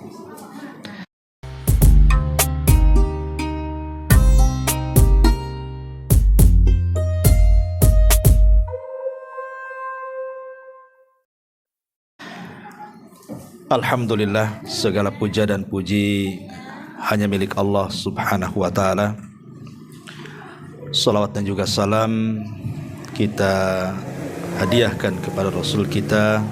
Alhamdulillah, segala puja dan puji hanya milik Allah Subhanahu wa ta'ala. Salawat dan juga salam kita hadiahkan kepada Rasul kita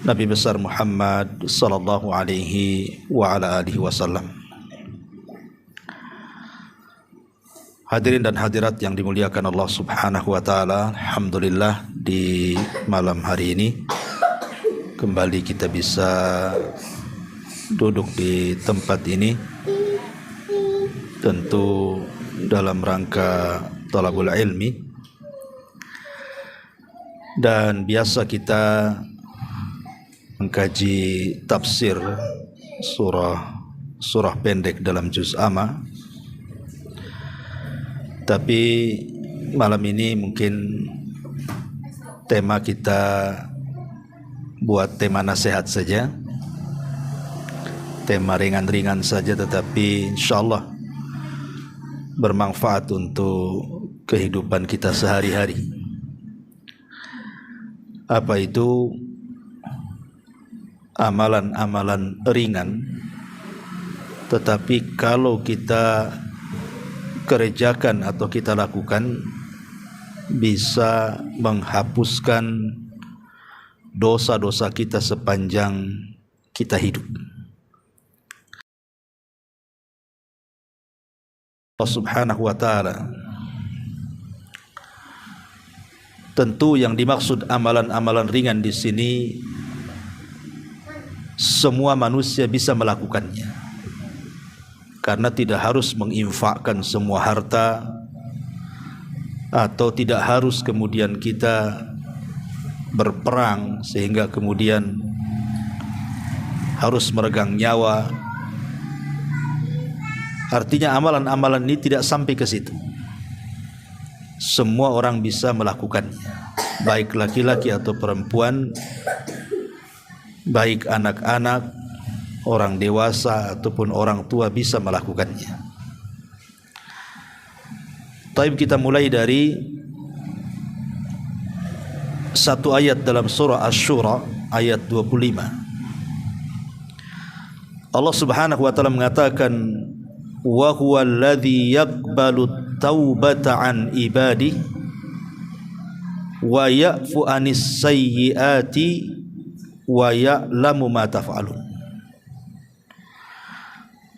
Nabi besar Muhammad sallallahu alaihi wa ala alihi wasallam. Hadirin dan hadirat yang dimuliakan Allah Subhanahu wa ta'ala, alhamdulillah di malam hari ini kembali kita bisa duduk di tempat ini, tentu dalam rangka talabul ilmi, dan biasa kita mengkaji tafsir surah pendek dalam juz amma. Tapi malam ini mungkin tema kita buat tema nasihat saja, tema ringan-ringan saja, tetapi insyaallah bermanfaat untuk kehidupan kita sehari-hari. Apa itu? Amalan-amalan ringan, tetapi kalau kita kerjakan atau kita lakukan bisa menghapuskan dosa-dosa kita sepanjang kita hidup. Allah Subhanahu wa ta'ala, tentu yang dimaksud amalan-amalan ringan di sini semua manusia bisa melakukannya, karena tidak harus menginfakkan semua harta, atau tidak harus kemudian kita berperang sehingga kemudian harus meregang nyawa. Artinya amalan-amalan ini tidak sampai ke situ. Semua orang bisa melakukannya, baik laki-laki atau perempuan, baik anak-anak, orang dewasa ataupun orang tua bisa melakukannya. Taib, kita mulai dari satu ayat dalam surah Asy-Syura ayat 25. Allah Subhanahu wa ta'ala mengatakan, wa huwal ladzi yaqbalu taubata an ibadi wa ya'fu anis sayyiati wa ya'lamu ma taf'alun.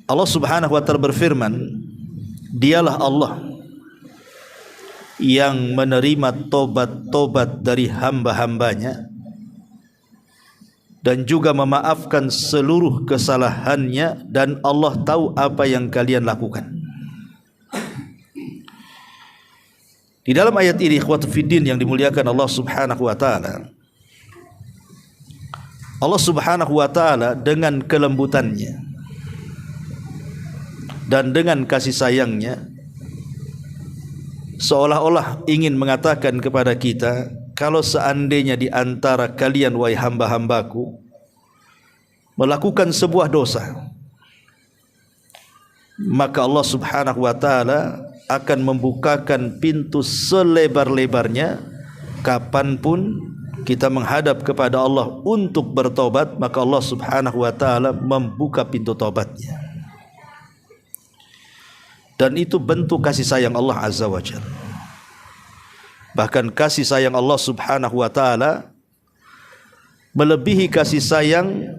Allah Subhanahu wa ta'ala berfirman, dialah Allah yang menerima tobat-tobat dari hamba-hambanya dan juga memaafkan seluruh kesalahannya, dan Allah tahu apa yang kalian lakukan. Di dalam ayat ini, ikhwatu fiddin yang dimuliakan Allah Subhanahu wa ta'ala, Allah Subhanahu wa ta'ala dengan kelembutannya dan dengan kasih sayangnya seolah-olah ingin mengatakan kepada kita, kalau seandainya di antara kalian, wahai hamba-hambaku, melakukan sebuah dosa, maka Allah Subhanahu wa ta'ala akan membukakan pintu selebar-lebarnya. Kapanpun kita menghadap kepada Allah untuk bertobat, maka Allah Subhanahu wa ta'ala membuka pintu tobatnya. Dan itu bentuk kasih sayang Allah Azza wa Jalla. Bahkan kasih sayang Allah Subhanahu wa ta'ala melebihi kasih sayang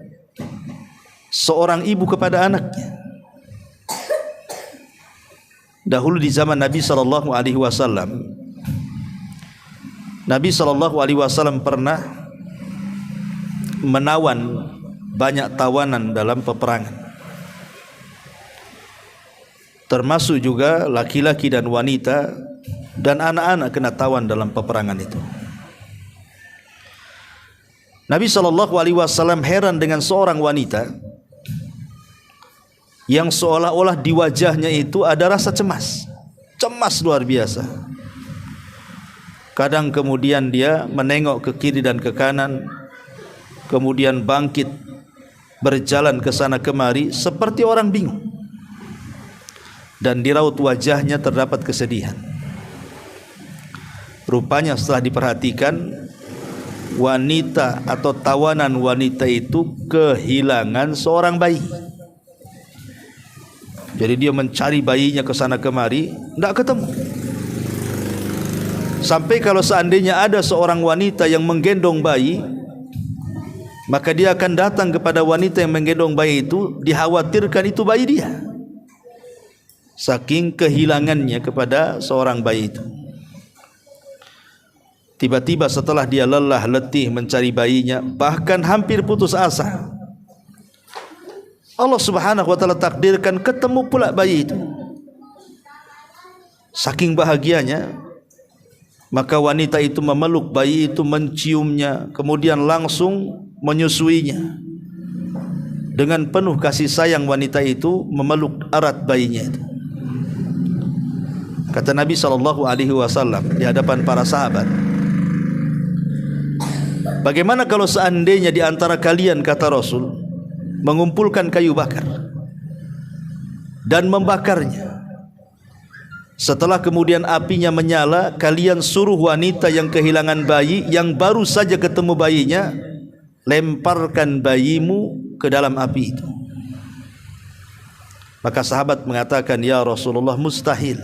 seorang ibu kepada anaknya. Dahulu di zaman Nabi sallallahu alaihi wasallam, Nabi sallallahu alaihi wasallam pernah menawan banyak tawanan dalam peperangan, termasuk juga laki-laki dan wanita dan anak-anak kena tawan dalam peperangan itu. Nabi sallallahu alaihi wasallam heran dengan seorang wanita yang seolah-olah di wajahnya itu ada rasa cemas luar biasa. Kadang kemudian dia menengok ke kiri dan ke kanan, kemudian bangkit berjalan ke sana kemari seperti orang bingung, dan di raut wajahnya terdapat kesedihan. Rupanya setelah diperhatikan, wanita atau tawanan wanita itu kehilangan seorang bayi. Jadi dia mencari bayinya ke sana kemari, tidak ketemu. Sampai kalau seandainya ada seorang wanita yang menggendong bayi, maka dia akan datang kepada wanita yang menggendong bayi itu, dikhawatirkan itu bayi dia, saking kehilangannya kepada seorang bayi itu. Tiba-tiba setelah dia lelah letih mencari bayinya, bahkan hampir putus asa, Allah Subhanahu wa taala takdirkan ketemu pula bayi itu. Saking bahagianya, maka wanita itu memeluk bayi itu, menciumnya, kemudian langsung menyusuinya. Dengan penuh kasih sayang wanita itu memeluk erat bayinya itu. Kata Nabi SAW di hadapan para sahabat, bagaimana kalau seandainya di antara kalian, kata Rasul, mengumpulkan kayu bakar dan membakarnya. Setelah kemudian apinya menyala, kalian suruh wanita yang kehilangan bayi, yang baru saja ketemu bayinya, lemparkan bayimu ke dalam api itu. Maka sahabat mengatakan, ya Rasulullah, mustahil.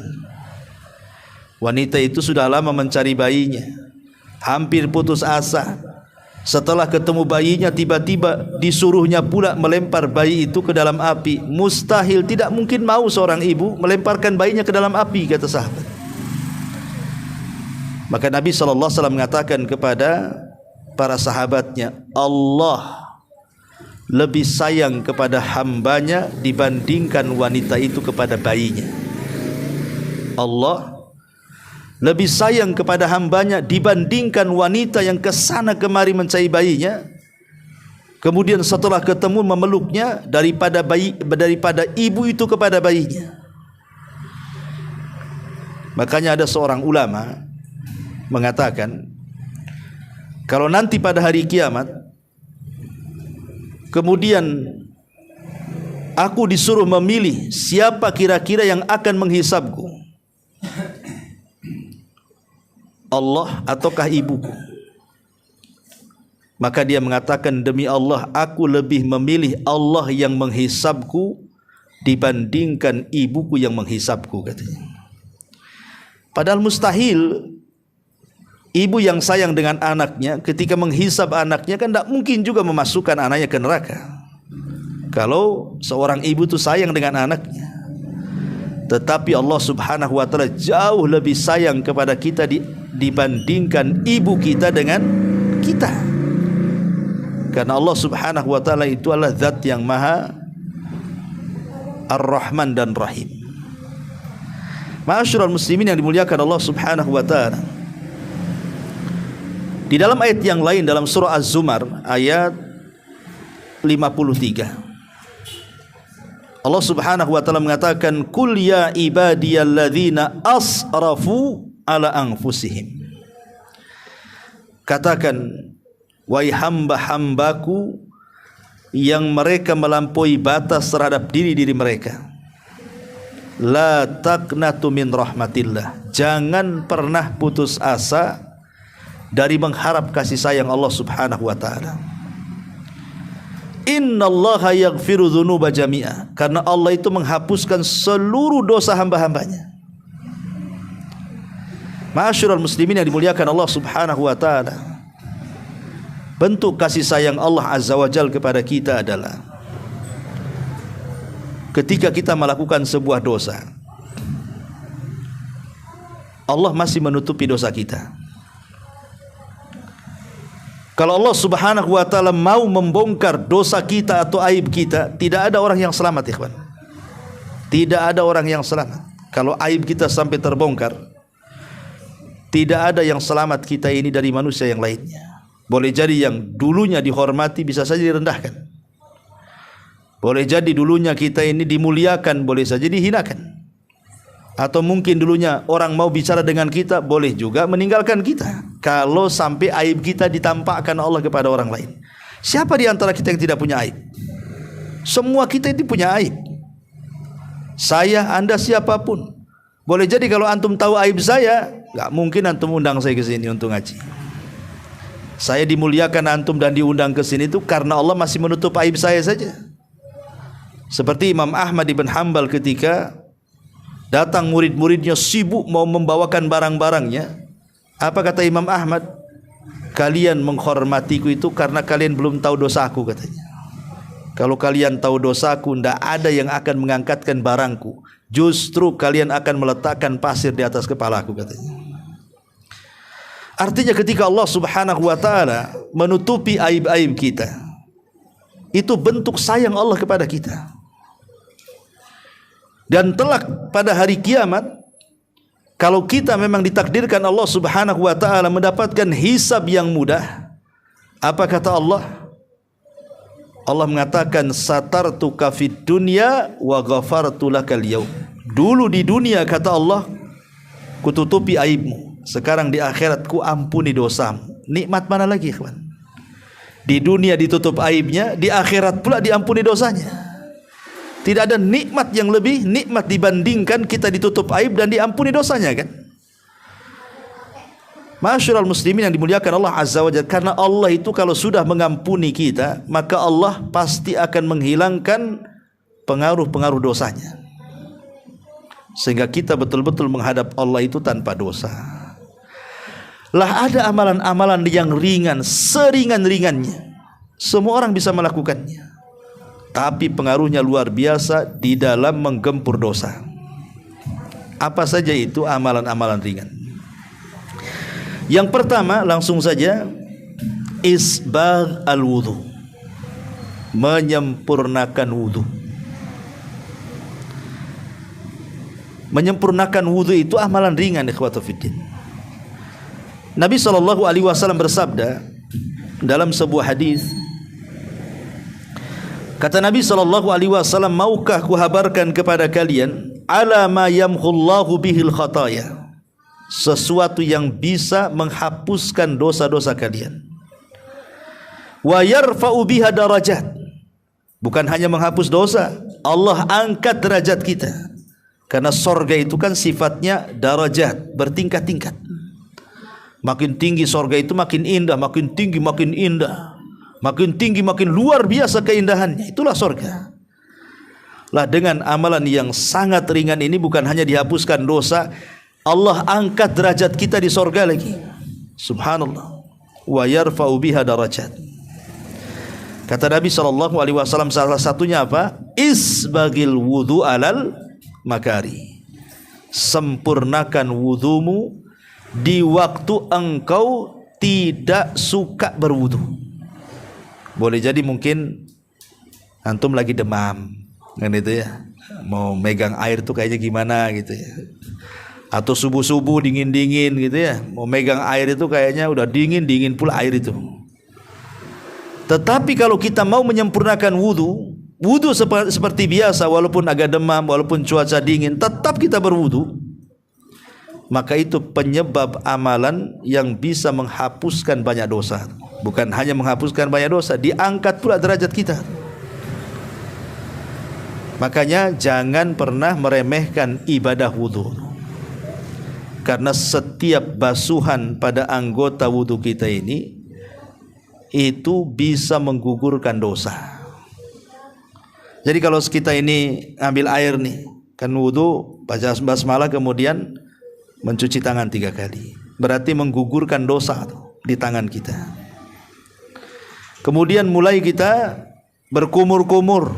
Wanita itu sudah lama mencari bayinya, hampir putus asa. Setelah ketemu bayinya, tiba-tiba disuruhnya pula melempar bayi itu ke dalam api. Mustahil, tidak mungkin mau seorang ibu melemparkan bayinya ke dalam api, kata sahabat. Maka Nabi SAW mengatakan kepada para sahabatnya, Allah lebih sayang kepada hambanya dibandingkan wanita itu kepada bayinya. Allah lebih sayang kepada hambanya dibandingkan wanita yang kesana kemari mencari bayinya, kemudian setelah ketemu memeluknya, daripada ibu itu kepada bayinya. Makanya ada seorang ulama mengatakan, kalau nanti pada hari kiamat kemudian aku disuruh memilih siapa kira-kira yang akan menghisabku, Allah ataukah ibuku, maka dia mengatakan, demi Allah, aku lebih memilih Allah yang menghisabku dibandingkan ibuku yang menghisabku, katanya. Padahal mustahil ibu yang sayang dengan anaknya ketika menghisab anaknya, kan tidak mungkin juga memasukkan anaknya ke neraka. Kalau seorang ibu itu sayang dengan anaknya, tetapi Allah Subhanahu wa taala jauh lebih sayang kepada kita dibandingkan ibu kita dengan kita. Karena Allah Subhanahu wa taala itu adalah zat yang maha Ar-Rahman dan Rahim. Ma'asyiral muslimin yang dimuliakan Allah Subhanahu wa taala, di dalam ayat yang lain dalam surah Az-Zumar ayat 53, Allah Subhanahu wa taala mengatakan, qul ya ibadiyalladzina asrafu ala anfusihim. Katakan, wahai hamba-hambaku yang mereka melampaui batas terhadap diri-diri mereka, la taqnatu min rahmatillah, jangan pernah putus asa dari mengharap kasih sayang Allah Subhanahu wa taala. Innallaha yaghfiru dzunuba jami'a, karena Allah itu menghapuskan seluruh dosa hamba-hambanya. Ma'asyiral muslimin yang dimuliakan Allah Subhanahu wa taala, bentuk kasih sayang Allah Azza wa Jalla kepada kita adalah ketika kita melakukan sebuah dosa, Allah masih menutupi dosa kita. Kalau Allah Subhanahu wa taala mau membongkar dosa kita atau aib kita, tidak ada orang yang selamat, ikhwan. Tidak ada orang yang selamat. Kalau aib kita sampai terbongkar, tidak ada yang selamat kita ini dari manusia yang lainnya. Boleh jadi yang dulunya dihormati bisa saja direndahkan. Boleh jadi dulunya kita ini dimuliakan, boleh saja dihinakan. Atau mungkin dulunya orang mau bicara dengan kita, boleh juga meninggalkan kita. Kalau sampai aib kita ditampakkan Allah kepada orang lain. Siapa di antara kita yang tidak punya aib? Semua kita itu punya aib. Saya, Anda, siapapun. Boleh jadi kalau antum tahu aib saya, gak mungkin antum undang saya ke sini untuk ngaji. Saya dimuliakan antum dan diundang ke sini itu karena Allah masih menutup aib saya saja. Seperti Imam Ahmad ibn Hanbal ketika datang murid-muridnya sibuk mau membawakan barang-barangnya. Apa kata Imam Ahmad? Kalian menghormatiku itu karena kalian belum tahu dosaku, katanya. Kalau kalian tahu dosaku, tidak ada yang akan mengangkatkan barangku. Justru kalian akan meletakkan pasir di atas kepalaku, katanya. Artinya ketika Allah subhanahu wa ta'ala menutupi aib-aib kita, itu bentuk sayang Allah kepada kita. Dan telak pada hari kiamat, kalau kita memang ditakdirkan Allah subhanahu wa ta'ala mendapatkan hisab yang mudah, apa kata Allah? Allah mengatakan, satartuka fid dunya wa ghafartu lakal yaum. Dulu di dunia, kata Allah, kututupi aibmu. Sekarang di akhirat ku ampuni dosamu. Nikmat mana lagi, ikhwan? Di dunia ditutup aibnya, di akhirat pula diampuni dosanya. Tidak ada nikmat yang lebih nikmat dibandingkan kita ditutup aib dan diampuni dosanya, kan? Ma'asyiral muslimin yang dimuliakan Allah Azza wa Jalla, karena Allah itu kalau sudah mengampuni kita, maka Allah pasti akan menghilangkan pengaruh-pengaruh dosanya, sehingga kita betul-betul menghadap Allah itu tanpa dosa. Lah ada amalan-amalan yang ringan, seringan-ringannya, semua orang bisa melakukannya, tapi pengaruhnya luar biasa di dalam menggempur dosa. Apa saja itu amalan-amalan ringan? Yang pertama, langsung saja, isbagh al-wudu, menyempurnakan wudu. Menyempurnakan wudu itu amalan ringan, ikhwatu fiddin. Nabi SAW bersabda dalam sebuah hadis, kata Nabi SAW, maukah kuhabarkan kepada kalian ala ma yamhullahu bihil khataya, sesuatu yang bisa menghapuskan dosa-dosa kalian. Wa yarfa'u biha darajat, bukan hanya menghapus dosa, Allah angkat derajat kita. Karena sorga itu kan sifatnya darajat, bertingkat-tingkat. Makin tinggi sorga itu makin indah, makin tinggi makin indah, makin tinggi makin luar biasa keindahannya. Itulah sorga. Lah dengan amalan yang sangat ringan ini bukan hanya dihapuskan dosa, Allah angkat derajat kita di sorga lagi. Subhanallah. Wa yarfa'u biha darajat. Kata Nabi SAW, salah satunya apa? Isbagil wudu alal makari. Sempurnakan wudumu di waktu engkau tidak suka berwudu. Boleh jadi mungkin antum lagi demam, kan itu ya, mau megang air tuh kayaknya gimana gitu ya. Atau subuh-subuh dingin-dingin gitu ya, mau megang air itu kayaknya udah dingin pula air itu. Tetapi kalau kita mau menyempurnakan wudu seperti biasa, walaupun agak demam, walaupun cuaca dingin, tetap kita berwudu, maka itu penyebab amalan yang bisa menghapuskan banyak dosa. Bukan hanya menghapuskan banyak dosa, diangkat pula derajat kita. Makanya jangan pernah meremehkan ibadah wudu, karena setiap basuhan pada anggota wudu kita ini itu bisa menggugurkan dosa. Jadi kalau kita ini ambil air nih, kan wudu, baca basmalah, kemudian mencuci tangan 3 kali, berarti menggugurkan dosa di tangan kita. Kemudian mulai kita berkumur-kumur,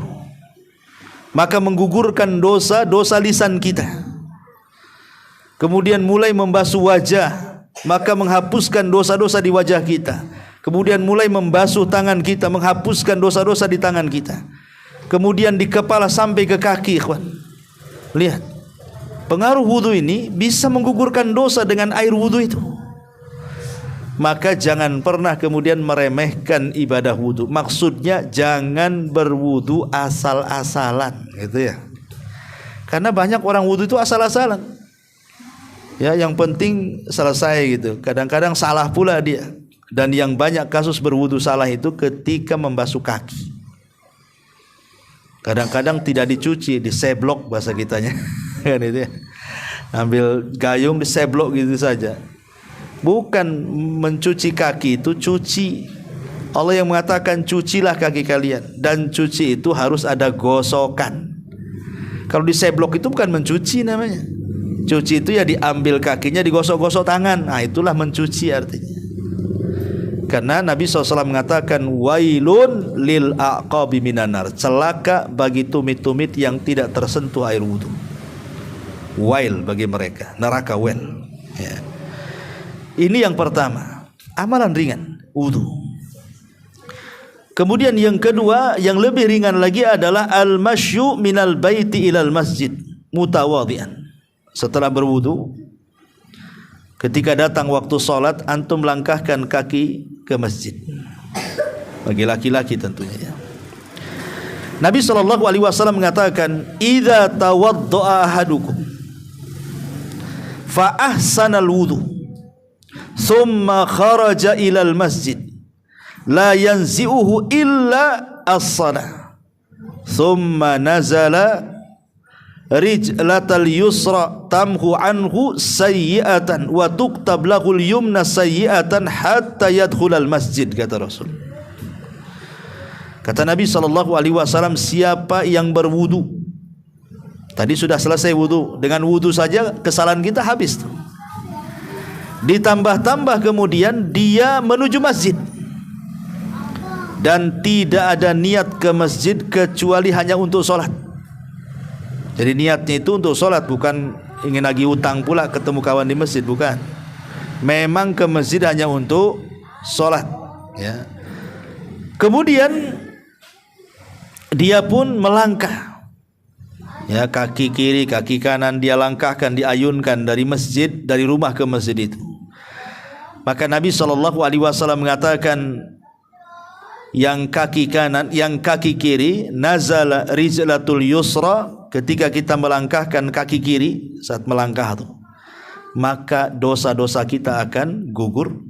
maka menggugurkan dosa lisan kita. Kemudian mulai membasuh wajah, maka menghapuskan dosa-dosa di wajah kita. Kemudian mulai membasuh tangan kita, menghapuskan dosa-dosa di tangan kita. Kemudian di kepala sampai ke kaki, ikhwan. Lihat, pengaruh wudu ini bisa menggugurkan dosa dengan air wudu itu. Maka jangan pernah kemudian meremehkan ibadah wudu. Maksudnya jangan berwudu asal-asalan, gitu ya. Karena banyak orang wudu itu asal-asalan. Ya, yang penting selesai gitu. Kadang-kadang salah pula dia. Dan yang banyak kasus berwudu salah itu ketika membasuh kaki. Kadang-kadang tidak dicuci, diseblok bahasa kitanya. Kan itu ya. Ambil gayung diseblok gitu saja. Bukan mencuci kaki itu cuci. Allah yang mengatakan cucilah kaki kalian, dan cuci itu harus ada gosokan. Kalau diseblok itu bukan mencuci namanya. Cuci itu ya diambil kakinya, digosok-gosok tangan. Nah, itulah mencuci artinya. Karena Nabi SAW mengatakan wailun lil aqabi minan nar, celaka bagi tumit-tumit yang tidak tersentuh air wudu. Wail bagi mereka, neraka wel ya. Ini yang pertama, amalan ringan wudu. Kemudian yang kedua, yang lebih ringan lagi adalah al-masyu minal baiti ilal masjid mutawadhian. Setelah berwudu, ketika datang waktu salat, antum langkahkan kaki ke masjid. Bagi laki-laki tentunya ya. Nabi SAW mengatakan, "Idza tawaddaa ahadukum fa ahsanal wudu, thumma kharaja ilal masjid, la yanzi'uhu illa as-salah, thumma nazala rijlatal yusra tamhu anhu sayyi'atan wa tuktab lahul yumna sayyi'atan hatta yadkhulal masjid," kata Rasul. Kata Nabi SAW, siapa yang berwudu, tadi sudah selesai wudu, dengan wudu saja kesalahan kita habis tuh. Ditambah-tambah kemudian dia menuju masjid dan tidak ada niat ke masjid kecuali hanya untuk sholat. Jadi niatnya itu untuk sholat, bukan ingin lagi utang pula ketemu kawan di masjid, bukan. Memang ke masjid hanya untuk sholat ya. Kemudian dia pun melangkah ya, kaki kiri kaki kanan dia langkahkan, diayunkan dari masjid, dari rumah ke masjid itu. Maka Nabi SAW mengatakan, yang kaki kanan, yang kaki kiri, nazala rijlatul yusra, ketika kita melangkahkan kaki kiri saat melangkah itu, maka dosa-dosa kita akan gugur.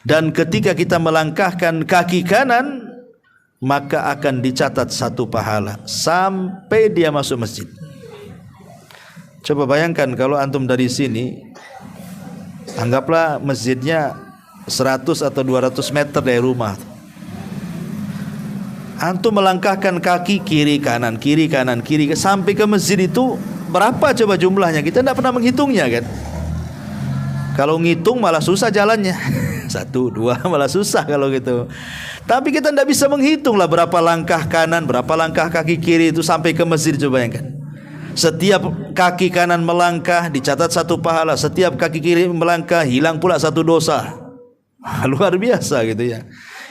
Dan ketika kita melangkahkan kaki kanan, maka akan dicatat satu pahala sampai dia masuk masjid. Coba bayangkan kalau antum dari sini, anggaplah masjidnya 100 atau 200 meter dari rumah, antum melangkahkan kaki kiri kanan sampai ke masjid itu berapa coba jumlahnya? Kita tidak pernah menghitungnya kan. Kalau ngitung malah susah jalannya. 1, 2 malah susah kalau gitu. Tapi kita tidak bisa menghitung lah berapa langkah kanan, berapa langkah kaki kiri itu sampai ke masjid. Coba bayangkan. Setiap kaki kanan melangkah dicatat satu pahala, setiap kaki kiri melangkah hilang pula satu dosa. Luar biasa gitu ya.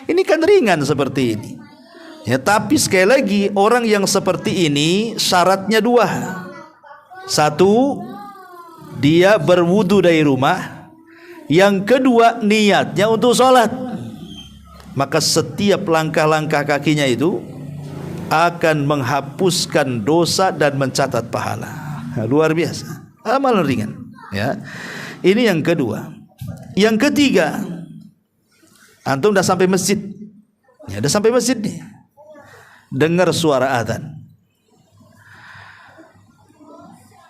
Ini kan ringan seperti ini. Ya, tapi sekali lagi orang yang seperti ini syaratnya 2. 1, dia berwudu dari rumah. Yang kedua, niatnya untuk sholat. Maka setiap langkah-langkah kakinya itu akan menghapuskan dosa dan mencatat pahala. Luar biasa. Amalan ringan. Ya, ini yang kedua. Yang ketiga, antum dah sampai masjid. Ya, dah sampai masjid nih. Dengar suara azan.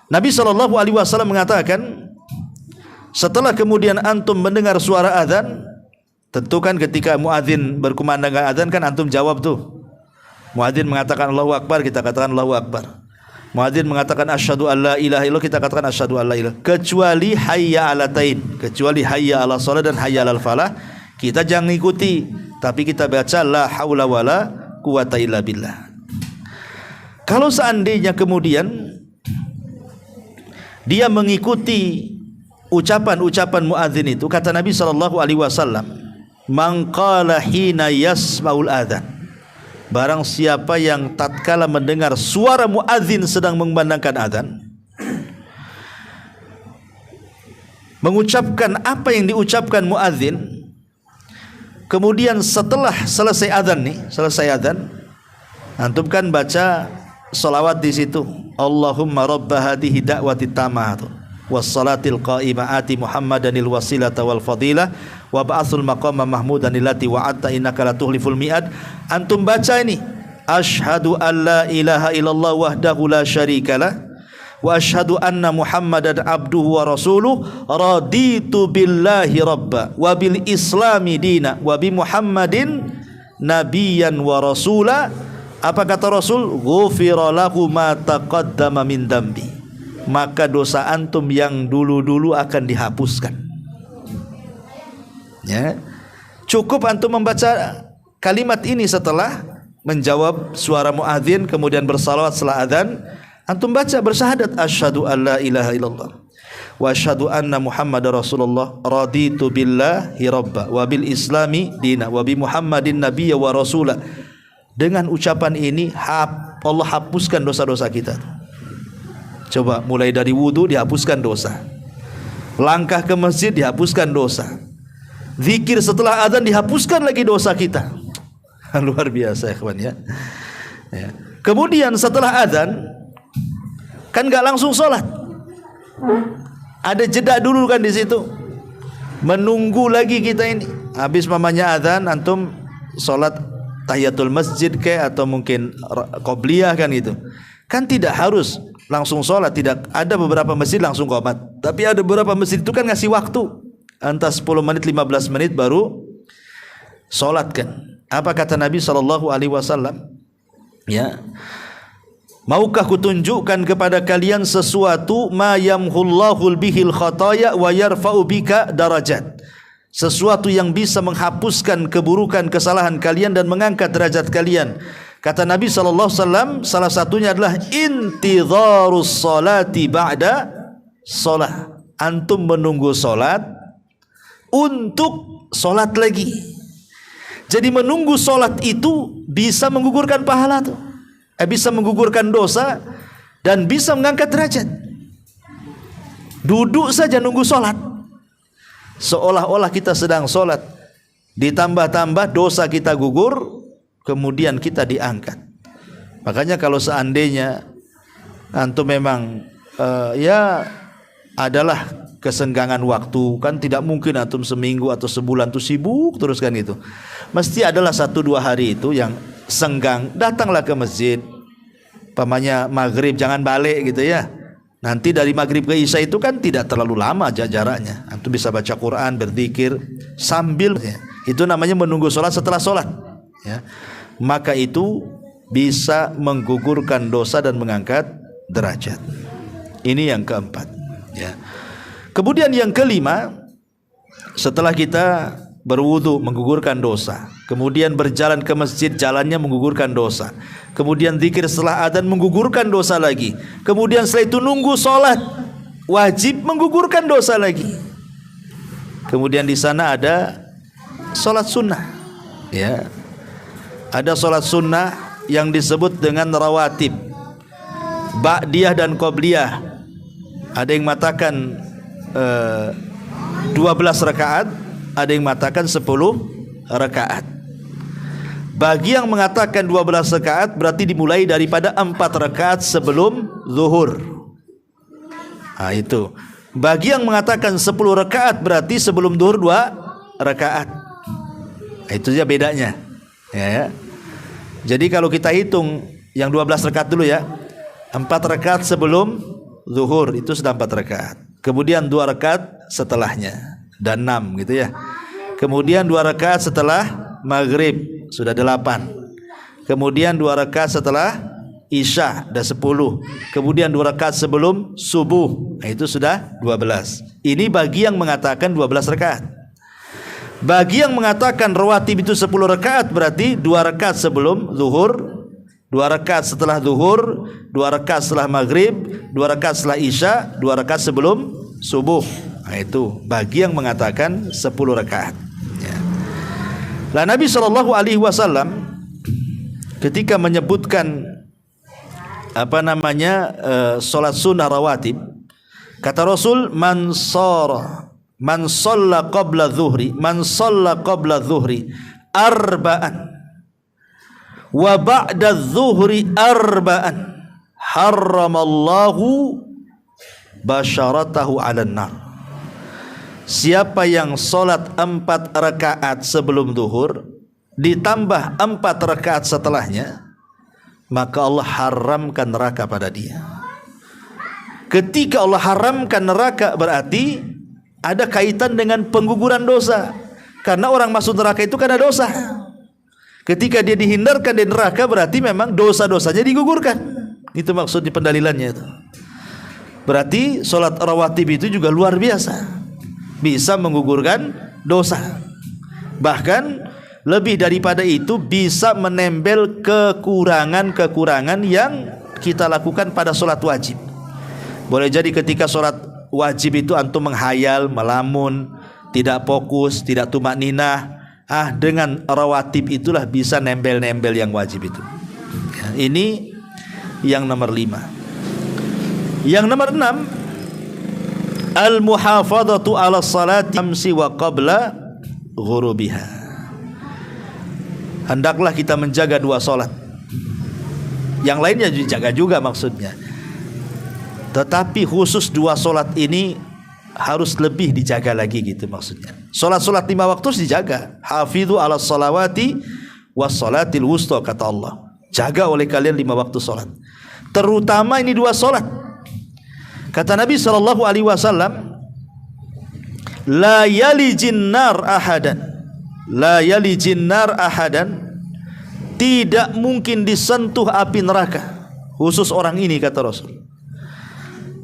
Nabi SAW mengatakan, setelah kemudian antum mendengar suara azan, tentu kan ketika muadzin berkumandangkan azan kan antum jawab tuh. Muadzin mengatakan Allahu Akbar, kita katakan Allahu Akbar. Muadzin mengatakan asyhadu alla ilaha illallah, kita katakan asyhadu alla ilaha, kecuali hayya alatain, kecuali hayya ala shalah dan hayya alal falah, kita jangan ikuti, tapi kita baca la haula wala quwata illa billah. Kalau seandainya kemudian dia mengikuti ucapan-ucapan muadzin itu, kata Nabi SAW, man qala hina yasma'ul adzan, barang siapa yang tatkala mendengar suara muadzin sedang mengumandangkan azan, mengucapkan apa yang diucapkan muadzin, kemudian setelah selesai azan nih, selesai azan, antum kan baca salawat di situ, Allahumma rabba hadhihi da'wati tammah wassalatil qa'imati Muhammadanil wasilata wal fadilah wa ba'atsul maqama mahmudan allati wa'atta innaka la tuhliful mi'ad. Antum baca ini asyhadu an la ilaha illallah wahdahu la syarikalah wa asyhadu anna Muhammadan abduhu wa rasuluh raditu billahi rabba wa bil islami dina wa bi Muhammadin nabiyyan wa rasula. Apa kata Rasul? Ghufira lahu ma taqaddama min dambi, maka dosa antum yang dulu-dulu akan dihapuskan. Ya, cukup antum membaca kalimat ini setelah menjawab suara muadzin, kemudian bersalawat setelah adzan. Antum baca bersyahadat asyhadu an la ilaha illallah wa asyhadu anna Muhammadar Rasulullah raditu billahi rabba wa bil islami dina wa bi Muhammadin nabiyya wa rasula. Dengan ucapan ini Allah hapuskan dosa-dosa kita. Coba mulai dari wudu dihapuskan dosa, langkah ke masjid dihapuskan dosa, zikir setelah adzan dihapuskan lagi dosa kita. Luar biasa ya kawan ya. Kemudian setelah adzan kan nggak langsung sholat, ada jeda dulu kan di situ, menunggu lagi kita ini. Habis mamanya adzan antum sholat tahiyatul masjid kayak atau mungkin qobliyah kan gitu. Kan tidak harus langsung sholat, tidak. Ada beberapa masjid langsung qomat, tapi ada beberapa masjid itu kan ngasih waktu, entah 10 menit 15 menit baru sholat kan. Apa kata Nabi SAW? Ya, maukah kutunjukkan kepada kalian sesuatu ma yamhullahul bihil khataya wa yarfa'u bika darajat, sesuatu yang bisa menghapuskan keburukan kesalahan kalian dan mengangkat derajat kalian. Kata Nabi SAW, salah satunya adalah intidharus salati ba'da salat. Antum menunggu salat untuk salat lagi. Jadi menunggu salat itu bisa menggugurkan pahala tuh, bisa menggugurkan dosa dan bisa mengangkat derajat. Duduk saja nunggu salat, seolah-olah kita sedang sholat, ditambah-tambah dosa kita gugur, kemudian kita diangkat. Makanya kalau seandainya antum memang ya adalah kesenggangan waktu, kan tidak mungkin antum seminggu atau sebulan tuh sibuk terus kan gitu. Mesti adalah 1-2 hari itu yang senggang, datanglah ke masjid, pamannya maghrib jangan balik gitu ya. Nanti dari maghrib ke isya itu kan tidak terlalu lama jaraknya. Antum bisa baca Quran, berzikir sambil ya. Itu namanya menunggu sholat setelah sholat ya. Maka itu bisa menggugurkan dosa dan mengangkat derajat. Ini yang keempat ya. Kemudian yang kelima, setelah kita berwudu menggugurkan dosa, kemudian berjalan ke masjid jalannya menggugurkan dosa, kemudian zikir setelah adzan menggugurkan dosa lagi, kemudian setelah itu nunggu sholat wajib menggugurkan dosa lagi. Kemudian di sana ada sholat sunnah ya, ada sholat sunnah yang disebut dengan rawatib, ba'diyah dan qobliyah. Ada yang mengatakan 12 rakaat, ada yang mengatakan 10 rakaat. Bagi yang mengatakan 12 rakaat berarti dimulai daripada 4 rakaat sebelum zuhur. Nah itu. Bagi yang mengatakan 10 rakaat berarti sebelum zuhur 2 rakaat. Nah, itu saja bedanya. Ya. Jadi kalau kita hitung yang 12 rakaat dulu ya, 4 rakaat sebelum zuhur itu sudah 4 rakaat. Kemudian 2 rakaat setelahnya dan 6 gitu ya. Kemudian 2 rakaat setelah maghrib sudah 8. Kemudian 2 rakaat setelah isya sudah 10. Kemudian 2 rakaat sebelum subuh, nah itu sudah 12. Ini bagi yang mengatakan 12 rakaat. Bagi yang mengatakan rawatib itu 10 rakaat berarti 2 rakaat sebelum zuhur, 2 rakaat setelah zuhur, 2 rakaat setelah maghrib, 2 rakaat setelah isya, 2 rakaat sebelum subuh. Nah itu bagi yang mengatakan 10 rakaat ya. Lah Nabi SAW ketika menyebutkan salat sunnah rawatib, kata Rasul, man shalla qabla dhuhri arba'an wa ba'da dhuhri arba'an harramallahu basyaratahu 'alan nar. Siapa yang sholat 4 rakaat sebelum zuhur ditambah 4 rakaat setelahnya, maka Allah haramkan neraka pada dia. Ketika Allah haramkan neraka berarti ada kaitan dengan pengguguran dosa. Karena orang masuk neraka itu karena dosa. Ketika dia dihindarkan dari neraka berarti memang dosa-dosanya digugurkan. Itu maksudnya pendalilannya itu. Berarti sholat rawatib itu juga luar biasa, bisa menggugurkan dosa. Bahkan lebih daripada itu bisa menempel kekurangan-kekurangan yang kita lakukan pada sholat wajib. Boleh jadi ketika sholat wajib itu antum menghayal, melamun, tidak fokus, tidak tumakninah. Dengan rawatib itulah bisa nempel-nempel yang wajib itu. Ini yang nomor 5. Yang nomor 6, al-muhafadhatu 'ala salati amsi wa qabla ghurubiha. Hendaklah kita menjaga 2 salat. Yang lainnya dijaga juga maksudnya. Tetapi khusus 2 salat ini harus lebih dijaga lagi gitu maksudnya. Salat-salat 5 waktu harus dijaga. Hafidhu 'ala salawati was salatil wusta kata Allah. Jaga oleh kalian 5 waktu salat. Terutama ini 2 salat. Kata Nabi sallallahu alaihi wasallam, la yalijin nar ahadan. La yalijin nar ahadan. Tidak mungkin disentuh api neraka. Khusus orang ini kata Rasul.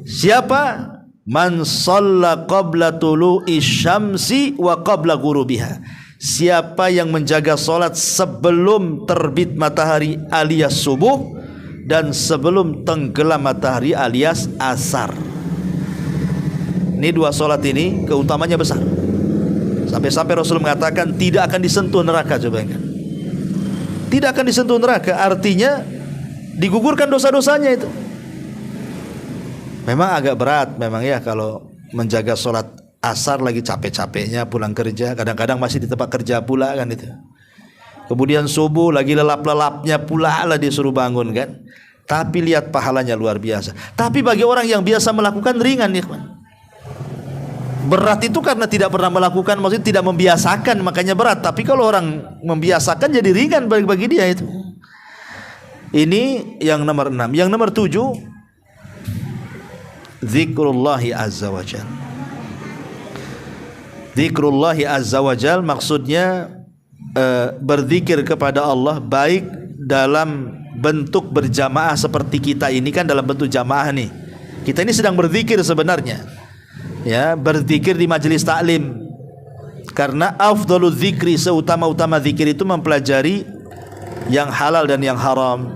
Siapa? Man shalla qabla tulu'i syamsi wa qabla ghurubiha. Siapa yang menjaga salat sebelum terbit matahari alias subuh dan sebelum tenggelam matahari alias asar. Ini 2 salat ini keutamanya besar. Sampai-sampai Rasul mengatakan tidak akan disentuh neraka. Coba ingat, tidak akan disentuh neraka, artinya digugurkan dosa-dosanya itu. Memang agak berat memang ya kalau menjaga salat asar lagi capek-capeknya pulang kerja, kadang-kadang masih di tempat kerja pula kan itu. Kemudian subuh lagi lelap-lelapnya pula lah disuruh bangun kan. Tapi lihat pahalanya luar biasa. Tapi bagi orang yang biasa melakukan ringan ya teman. Berat itu karena tidak pernah melakukan, maksudnya tidak membiasakan makanya berat. Tapi kalau orang membiasakan jadi ringan bagi dia itu. Ini yang nomor 6. Yang nomor 7, zikrullahi azza wa jal. Zikrullahi azza wa jal maksudnya berzikir kepada Allah baik dalam bentuk berjamaah seperti kita ini kan dalam bentuk jamaah nih. Kita ini sedang berzikir sebenarnya. Ya, berzikir di majelis taklim. Karena afdhalul zikri, seutama-utama zikir itu mempelajari yang halal dan yang haram,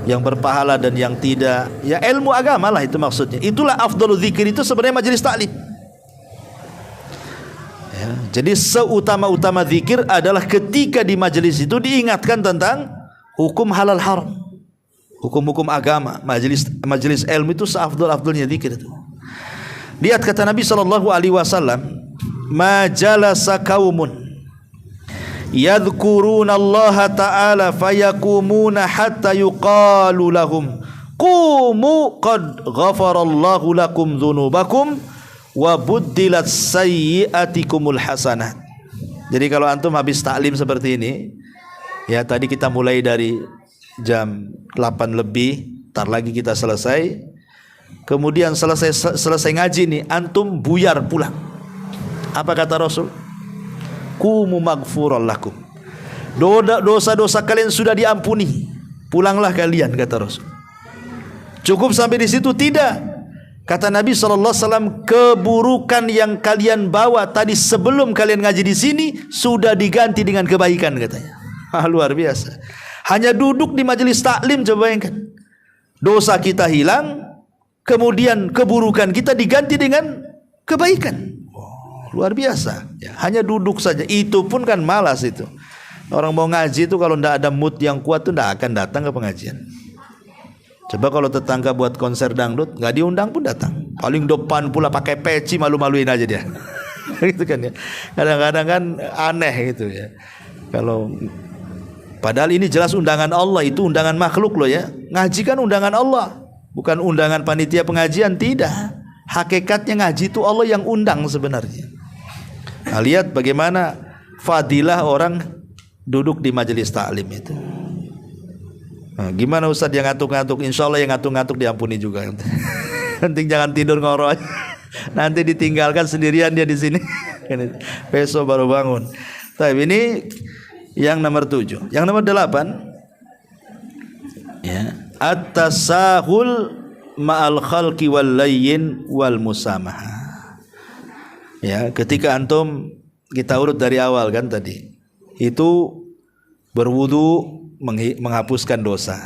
yang berpahala dan yang tidak. Ya ilmu agama lah itu maksudnya. Itulah afdhalul zikir itu sebenarnya majelis taklim. Ya, jadi seutama-utama zikir adalah ketika di majelis itu diingatkan tentang hukum halal haram, hukum-hukum agama. Majelis ilmu itu seafdal-afdalnya zikir itu. Lihat kata Nabi sallallahu alaihi wasallam, "Ma jalasa qaumun yadhkuruna Allah ta'ala fayakumuna hatta yuqalu lahum qumu qad ghafarallahu lakum dzunubakum wa buddilat sayyi'atikumul hasanat." Jadi kalau antum habis taklim seperti ini, ya tadi kita mulai dari jam 8 lebih, tar lagi kita selesai. Kemudian selesai ngaji nih, antum buyar pulang. Apa kata Rasul? Qumu maghfuran lakum. Dosa-dosa kalian sudah diampuni. Pulanglah kalian kata Rasul. Cukup sampai di situ? Tidak. Kata Nabi SAW, keburukan yang kalian bawa tadi sebelum kalian ngaji di sini sudah diganti dengan kebaikan katanya. Luar biasa. Hanya duduk di majelis taklim, coba bayangkan. Dosa kita hilang, kemudian keburukan kita diganti dengan kebaikan. Luar biasa. Ya, hanya duduk saja. Itu pun kan malas itu. Orang mau ngaji itu kalau tidak ada mood yang kuat itu tidak akan datang ke pengajian. Coba kalau tetangga buat konser dangdut, nggak diundang pun datang. Paling depan pula pakai peci, malu-maluin aja dia. Gitu kan ya. Kadang-kadang kan aneh gitu ya. Kalau padahal ini jelas undangan Allah, itu undangan makhluk loh ya. Ngaji kan undangan Allah, bukan undangan panitia pengajian, tidak. Hakikatnya ngaji itu Allah yang undang sebenarnya. Nah, lihat bagaimana fadilah orang duduk di majelis taklim itu. Nah, gimana Ustaz yang ngantuk-ngantuk? Insya Allah yang ngantuk-ngantuk diampuni juga. Penting jangan tidur ngoro. Nanti ditinggalkan sendirian dia di sini. Besok baru bangun. Tapi ini yang nomor 7. Yang nomor 8, ya, at-tasahul ma'al khalqi wal layyin wal musamaha. Ya, ketika antum, kita urut dari awal kan tadi. Itu berwudu menghapuskan dosa.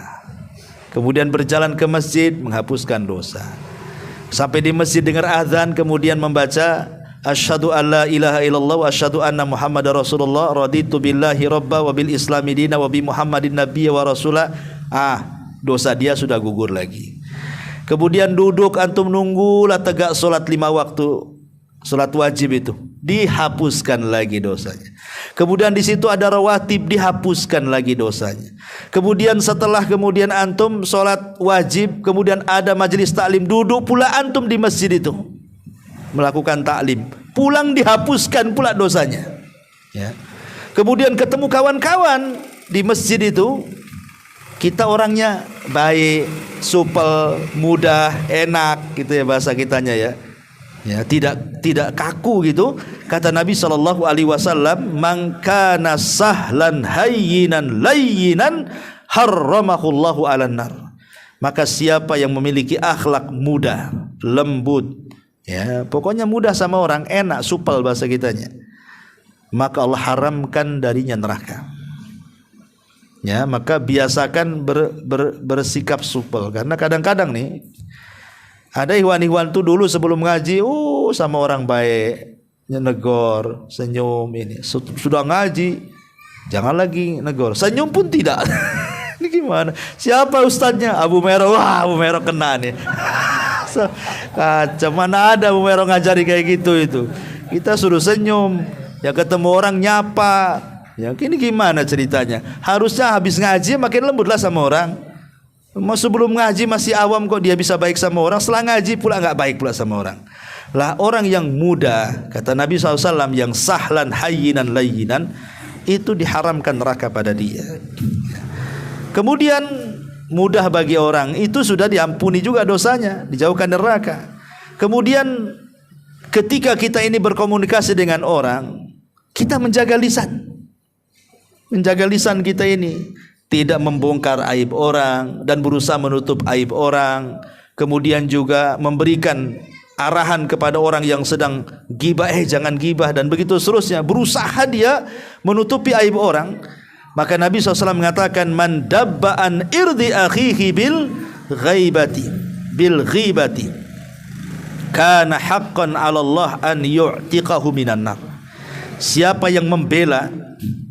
Kemudian berjalan ke masjid menghapuskan dosa. Sampai di masjid dengar azan, kemudian membaca asyhadu alla ilaha illallah wa asyhadu anna muhammadar rasulullah, raditu billahi rabba wa bil islami dina wa bi muhammadin nabiyya wa rasula. Dosa dia sudah gugur lagi. Kemudian duduk, antum nunggulah tegak solat 5 waktu, solat wajib itu, dihapuskan lagi dosanya. Kemudian di situ ada rawatib, dihapuskan lagi dosanya. Kemudian setelah antum solat wajib, kemudian ada majelis taklim, duduk pula antum di masjid itu melakukan taklim, pulang dihapuskan pula dosanya. Ya. Kemudian ketemu kawan-kawan di masjid itu, kita orangnya baik, supel, mudah, enak gitu ya bahasa kitanya ya. Ya, tidak kaku gitu. Kata Nabi sallallahu alaihi wasallam, "Man kana sahlan hayyinan layyinan harramahullahu 'alan nar." Maka siapa yang memiliki akhlak mudah, lembut, ya, pokoknya mudah sama orang, enak, supel bahasa kitanya, maka Allah haramkan darinya neraka. Ya, maka biasakan bersikap supel, karena kadang-kadang nih ada ikhwan-ikhwan tuh dulu sebelum ngaji, sama orang baik, negor, senyum, ini sudah ngaji jangan lagi negor, senyum pun tidak. Ini gimana? Siapa ustadznya? Abu Mero. Wah, Abu Mero kena nih. Kacau, mana ada Abu Mero ngajari kayak gitu itu. Kita suruh senyum, ya ketemu orang nyapa. Ya, ini gimana ceritanya? Harusnya habis ngaji makin lembutlah sama orang. Mau sebelum ngaji masih awam kok dia bisa baik sama orang, setelah ngaji pula nggak baik pula sama orang. Lah orang yang muda, kata Nabi SAW, yang sahlan hayyinan layyinan, itu diharamkan neraka pada dia. Kemudian mudah bagi orang, itu sudah diampuni juga dosanya, dijauhkan neraka. Kemudian ketika kita ini berkomunikasi dengan orang, kita menjaga lisan. Menjaga lisan kita ini, tidak membongkar aib orang dan berusaha menutup aib orang. Kemudian juga memberikan arahan kepada orang yang sedang gibah, jangan gibah, dan begitu seterusnya. Berusaha dia menutupi aib orang. Maka Nabi SAW mengatakan, man dabba'an irdi akhihi bil ghibati kana haqqan 'ala Allah an yu'tiqahu minan nar. Siapa yang membela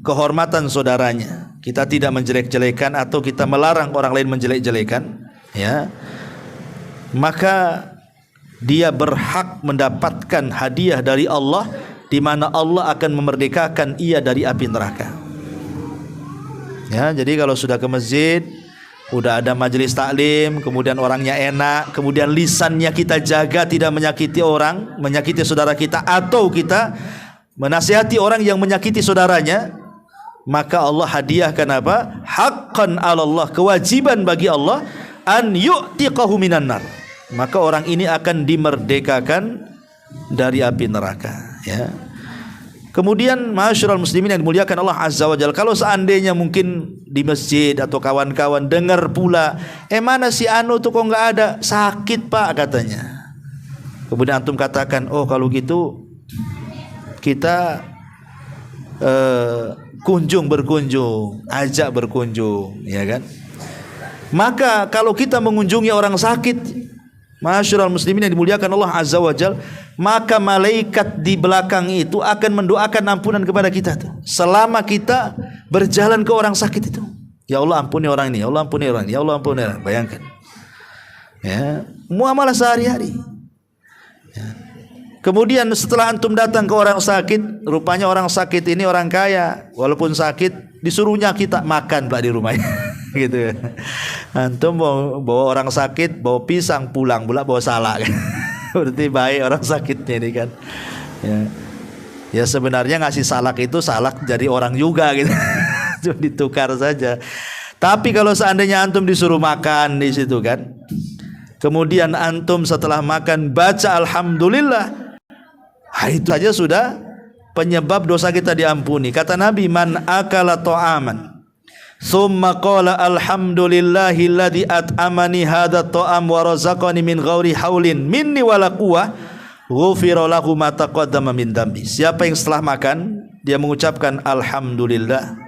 kehormatan saudaranya, kita tidak menjelek-jelekan atau kita melarang orang lain menjelek-jelekan, ya, maka dia berhak mendapatkan hadiah dari Allah, di mana Allah akan memerdekakan ia dari api neraka. Ya, jadi kalau sudah ke masjid, udah ada majelis taklim, kemudian orangnya enak, kemudian lisannya kita jaga tidak menyakiti orang, menyakiti saudara kita, atau kita menasihati orang yang menyakiti saudaranya, maka Allah hadiahkan apa? Haqqan 'ala Allah, kewajiban bagi Allah, an yu'tiqahu minan nar. Maka orang ini akan dimerdekakan dari api neraka, ya. Kemudian ma'asyiral muslimin yang dimuliakan Allah Azza wa Jalla, kalau seandainya mungkin di masjid atau kawan-kawan dengar pula, mana si anu tuh kok enggak ada, sakit Pak katanya. Kemudian antum katakan, oh kalau gitu kita berkunjung, ajak berkunjung, ya kan? Maka kalau kita mengunjungi orang sakit, ma'asyiral muslimin yang dimuliakan Allah Azza wa Jalla, maka malaikat di belakang itu akan mendoakan ampunan kepada kita tuh, selama kita berjalan ke orang sakit itu. Ya Allah ampuni orang ini, ya Allah ampuni orang ini, ya Allah ampuni orang. Bayangkan, ya, muamalah sehari-hari. Ya. Kemudian setelah antum datang ke orang sakit, rupanya orang sakit ini orang kaya, walaupun sakit disuruhnya kita makan pula di rumahnya. Gitu ya. Antum bawa orang sakit, bawa pisang, pulang pula bawa salak. Berarti baik orang sakitnya ini kan. Ya. Ya sebenarnya ngasih salak itu salak jadi orang juga gitu. Cuma ditukar saja. Tapi kalau seandainya antum disuruh makan di situ kan, kemudian antum setelah makan baca alhamdulillah, itu saja sudah penyebab dosa kita diampuni. Kata Nabi, man akala ta'aman summa qala alhamdulillahilladzi at'amani hadha ta'am wa razaqani min ghairi haulin minni wala quwwah ghufira lahu ma taqaddama min dambi. Siapa yang setelah makan dia mengucapkan alhamdulillah,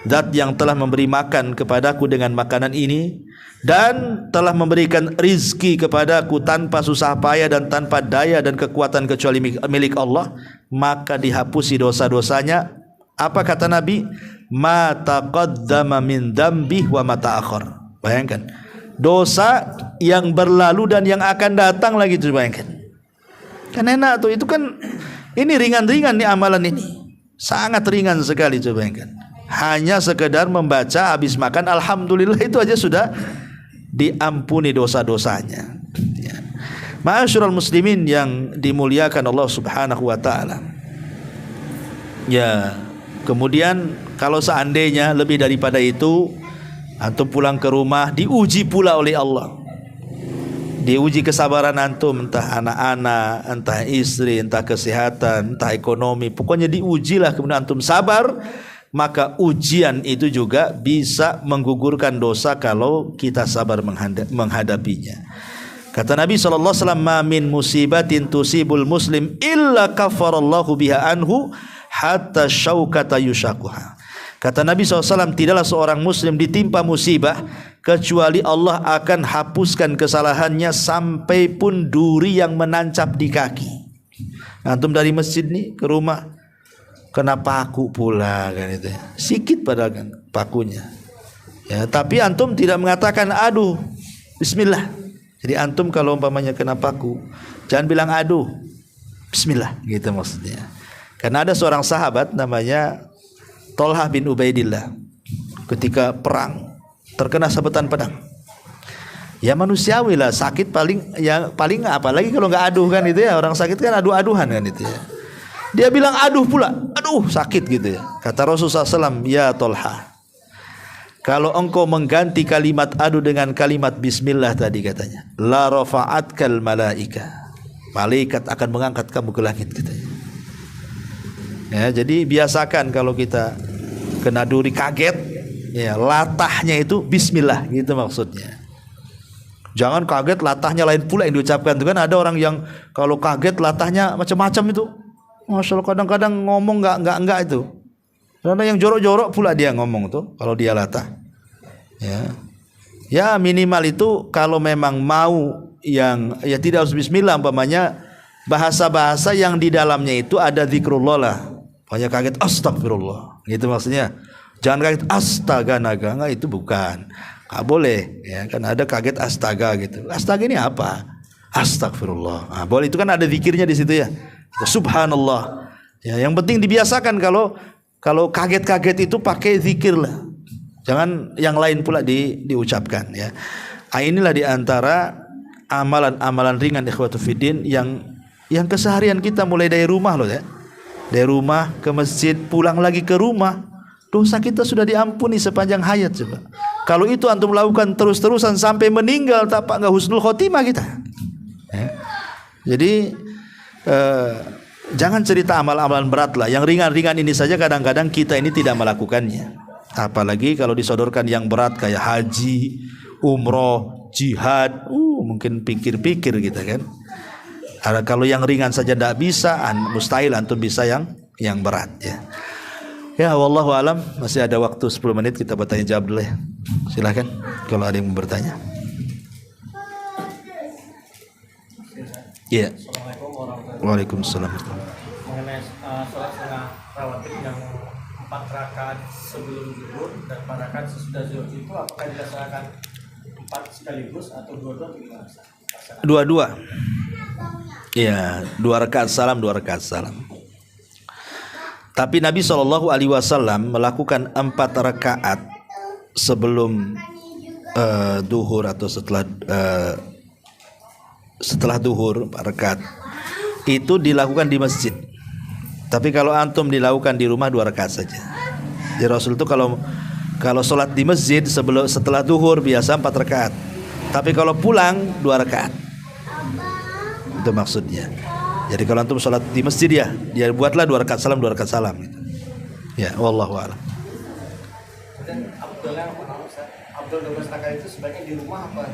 Zat yang telah memberi makan kepadaku dengan makanan ini dan telah memberikan rizki kepadaku tanpa susah payah dan tanpa daya dan kekuatan kecuali milik Allah, maka dihapusi dosa-dosanya. Apa kata Nabi? Ma taqaddama min dzambi wa ma ta'akhir. Bayangkan, dosa yang berlalu dan yang akan datang lagi itu, bayangkan. Kan enak tuh, itu kan ini ringan-ringan nih amalan ini. Sangat ringan sekali, coba bayangkan. Hanya sekedar membaca habis makan alhamdulillah itu aja sudah diampuni dosa-dosanya. Ya. Ma'asyiral muslimin yang dimuliakan Allah Subhanahu wa taala. Ya, kemudian kalau seandainya lebih daripada itu, antum pulang ke rumah diuji pula oleh Allah. Diuji kesabaran antum, entah anak-anak, entah istri, entah kesehatan, entah ekonomi, pokoknya diujilah, kemudian antum sabar. Maka ujian itu juga bisa menggugurkan dosa kalau kita sabar menghadapinya. Kata Nabi SAW, ma min musibatin tusibul muslim illa kafarallahu biha anhu hatta syaukata yushakuha. Kata Nabi SAW, tidaklah seorang muslim ditimpa musibah kecuali Allah akan hapuskan kesalahannya sampai pun duri yang menancap di kaki. Antum dari masjid nih ke rumah, kena paku pula kan itu. Sikit padahal kan pakunya. Ya, tapi antum tidak mengatakan aduh, bismillah. Jadi antum kalau umpamanya kena paku, jangan bilang aduh, bismillah gitu maksudnya. Karena ada seorang sahabat namanya Tolhah bin Ubaidillah, ketika perang terkena sabetan pedang. Ya manusiawi lah, sakit paling apalagi kalau nggak aduh kan itu ya, orang sakit kan aduh-aduhan kan itu ya. Dia bilang aduh pula, aduh sakit gitu ya. Kata Rasulullah SAW, ya Tolha, kalau engkau mengganti kalimat aduh dengan kalimat bismillah tadi katanya, la rafa'atkal malaika, malaikat akan mengangkat kamu ke langit katanya. Ya, jadi biasakan kalau kita kena duri kaget, ya latahnya itu bismillah gitu maksudnya. Jangan kaget latahnya lain pula yang diucapkan. Itu kan ada orang yang kalau kaget latahnya macam-macam itu. Masya Allah, kadang-kadang ngomong enggak itu. Karena yang jorok-jorok pula dia ngomong tuh kalau dia latah. Ya minimal itu kalau memang mau yang ya tidak harus bismillah, umpamanya bahasa-bahasa yang di dalamnya itu ada zikrullah lah. Pokoknya kaget astagfirullah. Gitu maksudnya. Jangan kaget astaga naga, enggak, itu bukan. Enggak boleh ya, kan ada kaget astaga gitu. Astaga ini apa? Astagfirullah. Nah, boleh, itu kan ada zikirnya di situ ya. Subhanallah. Ya, yang penting dibiasakan kalau kaget-kaget itu pakai zikir lah. Jangan yang lain pula diucapkan ya. Inilah diantara amalan-amalan ringan ikhwatu fiddin yang keseharian kita mulai dari rumah loh ya. Dari rumah ke masjid, pulang lagi ke rumah, dosa kita sudah diampuni sepanjang hayat coba. Kalau itu antum lakukan terus-terusan sampai meninggal, tak enggak husnul khotimah kita. Ya. Jadi jangan cerita amal-amalan berat lah. Yang ringan-ringan ini saja kadang-kadang kita ini tidak melakukannya. Apalagi kalau disodorkan yang berat kayak haji, umroh, jihad, mungkin pikir-pikir gitu kan. Kalau yang ringan saja tidak bisa, mustahil antum bisa yang berat ya. Ya wallahu alam, masih ada waktu 10 menit kita bertanya jawab dulu ya. Silakan kalau ada yang mau bertanya. Iya. Waalaikumsalam. Mengenai sholat sunnah rawatib yang 4 rakaat sebelum zuhur dan 4 rakaat sesudah zuhur itu apakah dilaksanakan 4 sekaligus atau dua-dua atau gimana? Dua-dua. Iya, 2 rakaat salam, 2 rakaat salam. Tapi Nabi SAW melakukan 4 rakaat sebelum duhur atau setelah duhur 4 rakaat itu dilakukan di masjid. Tapi kalau antum dilakukan di rumah 2 rakaat saja. Jadi Rasul itu kalau Kalau sholat di masjid setelah duhur biasa 4 rakaat. Tapi kalau pulang 2 rakaat. Itu maksudnya. Jadi kalau antum sholat di masjid dia buatlah 2 rakaat salam gitu. Ya, wallahu a'lam. Dan Abdul 12 rakaat itu sebaiknya di rumah apa?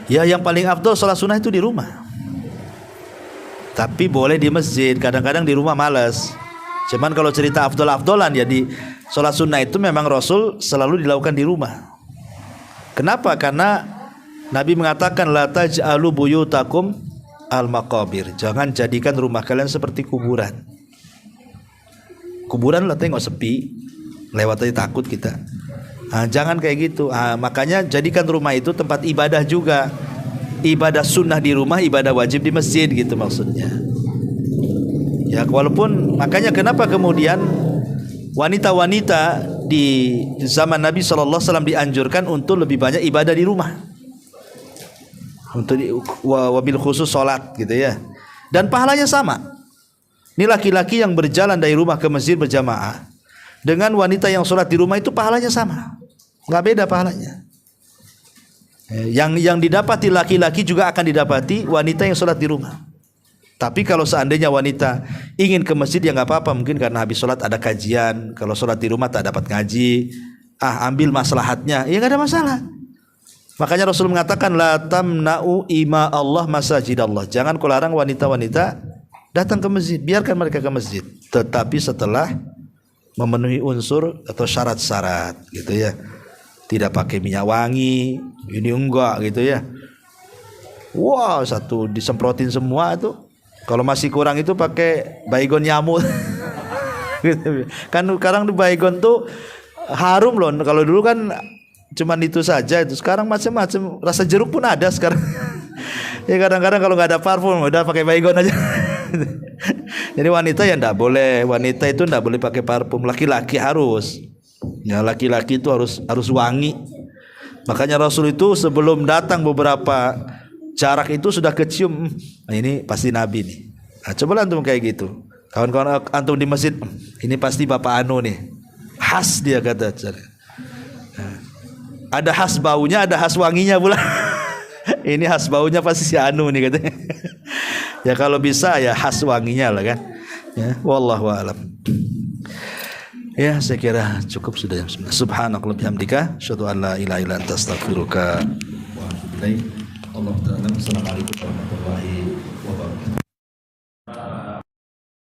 Ya, yang paling afdol sholat sunnah itu di rumah. Tapi boleh di masjid. Kadang-kadang di rumah malas. Cuman kalau cerita afdol-afdolan ya di sholat sunnah itu memang Rasul selalu dilakukan di rumah. Kenapa? Karena Nabi mengatakan la taj'alu buyutakum al-maqabir. Jangan jadikan rumah kalian seperti kuburan. Kuburan lah tengok sepi, lewat aja takut kita. Jangan kayak gitu. Makanya jadikan rumah itu tempat ibadah juga. Ibadah sunnah di rumah, ibadah wajib di masjid gitu maksudnya. Ya, walaupun makanya kenapa kemudian wanita-wanita di zaman Nabi SAW dianjurkan untuk lebih banyak ibadah di rumah. Untuk wabil khusus sholat gitu ya. Dan pahalanya sama. Ini laki-laki yang berjalan dari rumah ke masjid berjamaah dengan wanita yang sholat di rumah itu pahalanya sama. Nggak beda pahalanya. Yang didapati laki-laki juga akan didapati wanita yang sholat di rumah. Tapi kalau seandainya wanita ingin ke masjid ya nggak apa-apa, mungkin karena habis sholat ada kajian. Kalau sholat di rumah tak dapat ngaji, ambil maslahatnya, ya nggak ada masalah. Makanya Rasul mengatakan la tamna'u ima Allah masajid Allah. Jangan kau larang wanita-wanita datang ke masjid, biarkan mereka ke masjid. Tetapi setelah memenuhi unsur atau syarat-syarat gitu ya. Tidak pakai minyak wangi, ini enggak gitu ya. Wah, satu disemprotin semua itu. Kalau masih kurang itu pakai baygon nyamuk. Gitu. Kan sekarang di baygon tuh harum loh. Kalau dulu kan cuman itu saja itu. Sekarang macam-macam, rasa jeruk pun ada sekarang. Ya kadang-kadang kalau nggak ada parfum udah pakai baygon aja. Jadi wanita ya enggak boleh, wanita itu enggak boleh pakai parfum, laki-laki harus. Ya laki-laki itu harus wangi. Makanya Rasul itu sebelum datang beberapa jarak itu sudah kecium, ini pasti Nabi nih. Coba antum kayak gitu. Kawan-kawan antum di masjid, ini pasti Bapak Anu nih. Khas dia kata. Ada khas baunya, ada khas wanginya pula. Ini khas baunya pasti si Anu nih katanya. Ya kalau bisa ya khas wanginya lah kan. Ya, wallahu a'lam. Ya, saya kira cukup sudah jam 9. Subhanallah bihamdika, asyhadu an la ilaha illa anta astaghfiruka wa atubu ilaik. Allahu ta'ala. Assalamualaikum.